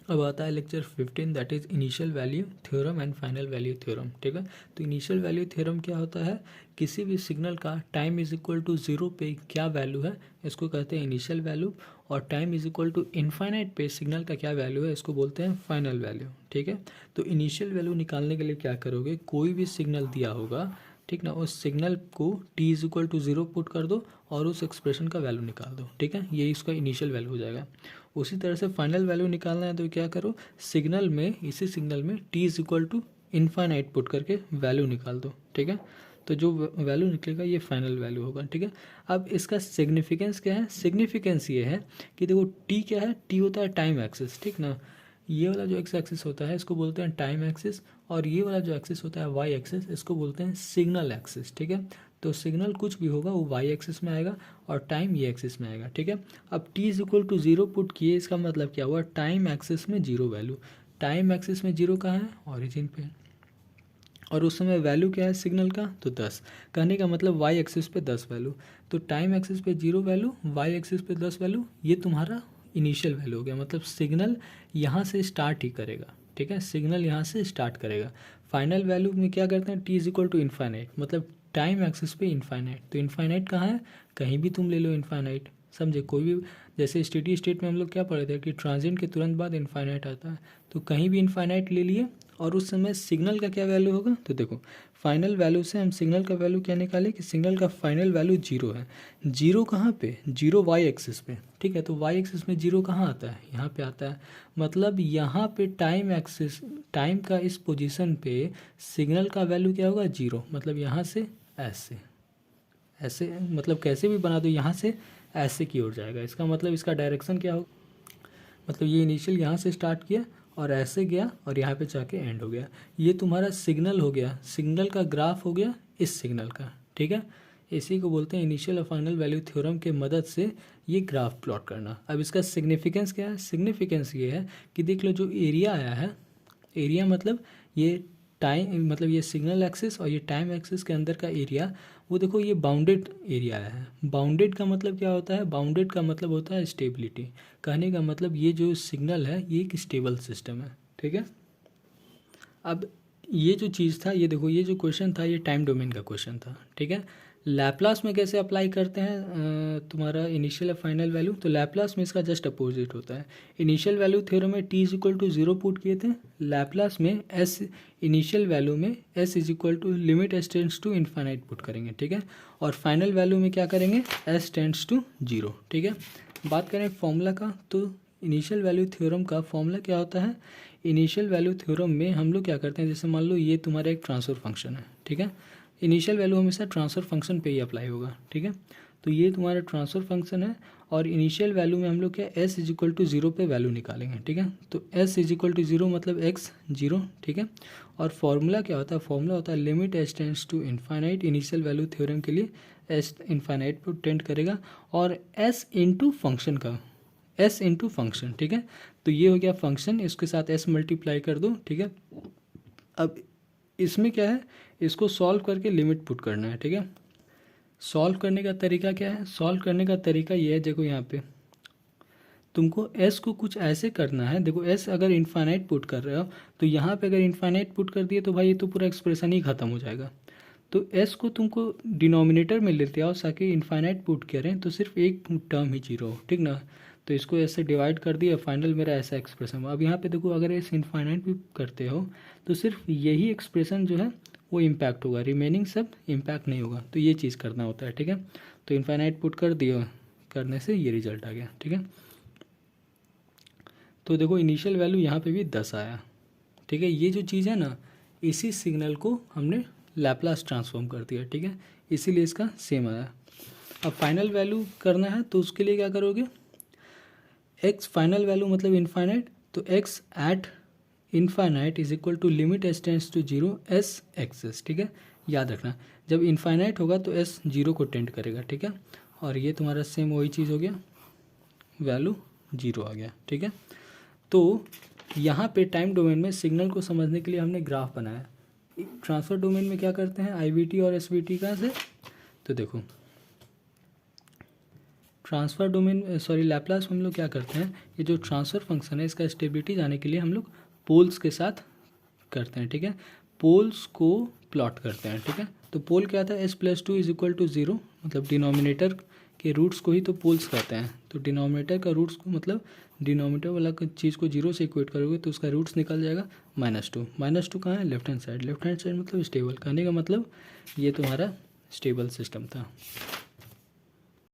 अब आता है lecture 15 that is initial value theorem and final value theorem. ठीक है, तो इनिशियल वैल्यू थ्योरम क्या होता है, किसी भी सिग्नल का time is equal to zero पे क्या वैल्यू है इसको कहते हैं इनिशियल वैल्यू, और time is equal to infinite पे सिग्नल का क्या वैल्यू है इसको बोलते हैं फाइनल वैल्यू। ठीक है, तो इनिशियल वैल्यू निकालने के लिए क्या करोगे, कोई भी सिग्नल दिया होगा, ठीक ना, उस सिग्नल को t is equal to zero put कर दो और उस एक्सप्रेशन का वैल्यू निकाल दो। ठीक है, ये इसका इनिशियल वैल्यू हो जाएगा। उसी तरह से फाइनल वैल्यू निकालना है तो क्या करो, सिग्नल में, इसी सिग्नल में t is equal to infinite put करके वैल्यू निकाल दो। ठीक है, तो जो वैल्यू निकलेगा ये फाइनल वैल्यू होगा। ठीक है, अब इसका सिग्निफिकेंस क्या है, सिग्निफिकेंस ये है कि देखो t क्या है, t होता है टाइम एक्सिस। ठीक ना, ये वाला जो एक्स एक्सिस होता है इसको बोलते हैं टाइम एक्सिस, और ये वाला जो एक्सिस होता है वाई एक्सिस इसको बोलते हैं सिग्नल एक्सिस। ठीक है, तो सिग्नल कुछ भी होगा वो वाई एक्सिस में आएगा और टाइम ये एक्सिस में आएगा। ठीक है, अब t is equal to zero put किए, इसका मतलब क्या हुआ, टाइम एक्सिस में जीरो वैल्यू। टाइम एक्सिस में जीरो कहाँ है, ऑरिजिन पे, और उस समय वैल्यू क्या है सिग्नल का, तो 10। कहने का मतलब वाई एक्सिस पे 10 वैल्यू, तो टाइम एक्सिस पे जीरो वैल्यू, वाई एक्सिस पे 10 वैल्यू, ये तुम्हारा इनिशियल वैल्यू हो गया। मतलब सिग्नल यहाँ से स्टार्ट ही करेगा। ठीक है, सिग्नल यहाँ से स्टार्ट करेगा। फाइनल वैल्यू में क्या करते हैं, t is equal to infinite, मतलब टाइम एक्सिस पे इन्फाइनाइट। तो इन्फाइनाइट कहाँ है, कहीं भी तुम ले लो इन्फाइनाइट, समझे, कोई भी, जैसे स्टेडी स्टेट में हम लोग क्या पढ़े थे कि ट्रांजिएंट के तुरंत बाद इन्फाइनाइट आता है, तो कहीं भी इन्फाइनाइट ले लिए, और उस समय सिग्नल का क्या वैल्यू होगा, तो देखो फाइनल वैल्यू से हम सिग्नल का वैल्यू क्या निकाले कि सिग्नल का फाइनल वैल्यू जीरो है। जीरो कहाँ पे, जीरो वाई एक्सिस पे। ठीक है, तो वाई एक्सिस में जीरो कहाँ आता है, यहाँ पे आता है, मतलब यहाँ पे टाइम एक्सिस, टाइम का इस पोजीशन पे सिग्नल का वैल्यू क्या होगा, जीरो। मतलब यहाँ से ऐसे, ऐसे मतलब कैसे भी बना दो, यहाँ से ऐसे की ओर जाएगा। इसका मतलब इसका डायरेक्शन क्या होगा, मतलब ये इनिशियल यहाँ से स्टार्ट किया और ऐसे गया और यहाँ पे जाके एंड हो गया। ये तुम्हारा सिग्नल हो गया, सिग्नल का ग्राफ हो गया इस सिग्नल का। ठीक है, इसी को बोलते हैं इनिशियल और फाइनल वैल्यू थ्योरम के मदद से ये ग्राफ प्लॉट करना। अब इसका सिग्निफिकेंस क्या है, सिग्निफिकेंस ये है कि देख लो जो एरिया आया है, एरिया मतलब ये टाइम, मतलब ये सिग्नल एक्सिस और ये टाइम एक्सिस के अंदर का एरिया, वो देखो ये बाउंडेड एरिया है। बाउंडेड का मतलब क्या होता है, बाउंडेड का मतलब होता है स्टेबिलिटी। कहने का मतलब ये जो सिग्नल है ये एक स्टेबल सिस्टम है। ठीक है, अब ये जो चीज़ था, ये देखो ये जो क्वेश्चन था ये टाइम डोमेन का क्वेश्चन था। ठीक है, लैप्लास में कैसे अप्लाई करते हैं तुम्हारा इनिशियल और फाइनल वैल्यू, तो लैप्लास में इसका जस्ट अपोजिट होता है। इनिशियल वैल्यू थ्योरम में t is equal to zero put किए थे, लैप्लास में एस, इनिशियल वैल्यू में s is equal to limit s tends to infinite put करेंगे। ठीक है, और फाइनल वैल्यू में क्या करेंगे, एस टेंड्स टू जीरो। ठीक है, बात करें फॉर्मूला का, तो इनिशियल वैल्यू थ्योरम का फॉर्मूला क्या होता है, इनिशियल वैल्यू थ्योरम में हम लोग क्या करते हैं, जैसे मान लो ये तुम्हारा एक ट्रांसफर फंक्शन है। ठीक है, इनिशियल वैल्यू हमेशा ट्रांसफर फंक्शन पे ही अप्लाई होगा। ठीक है, तो ये तुम्हारा ट्रांसफर फंक्शन है, और इनिशियल वैल्यू में हम लोग क्या s is equal to zero पे वैल्यू निकालेंगे। ठीक है, तो s is equal to zero मतलब एक्स जीरो। ठीक है, और फॉर्मूला क्या होता है, फॉर्मूला होता है limit s tends to infinite, initial value theorem के लिए एस इनफाइनाइट पर टेंड करेगा, और एस इंटू फंक्शन का, एस इंटू फंक्शन। ठीक है, तो ये हो गया फंक्शन, इसके साथ एस मल्टीप्लाई कर दो। ठीक है, अब इसमें क्या है, इसको सॉल्व करके लिमिट पुट करना है। ठीक है, सॉल्व करने का तरीका क्या है, सॉल्व करने का तरीका ये है, देखो यहाँ पे तुमको एस को कुछ ऐसे करना है। देखो एस अगर इनफाइनाइट पुट कर रहे हो, तो यहाँ पे अगर इनफाइनाइट पुट कर दिए तो भाई ये तो पूरा एक्सप्रेशन ही खत्म हो जाएगा। तो एस को तुमको डिनोमिनेटर में लेते आओ, ताकि इनफाइनाइट पुट करें तो सिर्फ एक टर्म ही जीरो हो। ठीक ना, तो इसको ऐसे डिवाइड कर दिया, फाइनल मेरा ऐसा एक्सप्रेशन हुआ। अब यहाँ पे देखो अगर इस इनफाइनाइट भी करते हो तो सिर्फ यही एक्सप्रेशन जो है वो इम्पैक्ट होगा, रिमेनिंग सब इम्पैक्ट नहीं होगा। तो ये चीज़ करना होता है। ठीक है, तो इनफाइनाइट पुट कर दिया, करने से ये रिजल्ट आ गया। ठीक है, तो देखो इनिशियल वैल्यू यहाँ पे भी 10 आया। ठीक है, ये जो चीज़ है ना, इसी सिग्नल को हमने लैप्लास ट्रांसफॉर्म कर दिया। ठीक है, इसीलिए इसका सेम आया। अब फाइनल वैल्यू करना है तो उसके लिए क्या करोगे, एक्स फाइनल वैल्यू मतलब इनफाइनाइट, तो x at infinite is equal to limit s tends to zero s x s. ठीक है, याद रखना जब इनफाइनाइट होगा तो एस जीरो को टेंड करेगा। ठीक है, और ये तुम्हारा सेम वही चीज़ हो गया, वैल्यू जीरो आ गया। ठीक है, तो यहाँ पे टाइम डोमेन में सिग्नल को समझने के लिए हमने ग्राफ बनाया। ट्रांसफर डोमेन में क्या करते हैं, आई और एस कहाँ से, तो देखो ट्रांसफ़र डोमेन सॉरी लैप्लास में हम लोग क्या करते हैं, ये जो ट्रांसफ़र फंक्शन है इसका स्टेबिलिटी जाने के लिए हम लोग पोल्स के साथ करते हैं, ठीक है, पोल्स को प्लॉट करते हैं, ठीक है। तो पोल क्या था, s+2 इज इक्वल टू 0, मतलब डिनोमिनेटर के रूट्स को ही तो पोल्स कहते हैं। तो डिनोमिनेटर का रूट्स को मतलब डिनोमिनेटर वाला चीज़ को 0 से इक्वेट करोगे तो उसका रूट्स निकल जाएगा -2। -2 कहाँ है, left hand side. Left hand side मतलब स्टेबल, कहने का मतलब ये तुम्हारा स्टेबल सिस्टम था।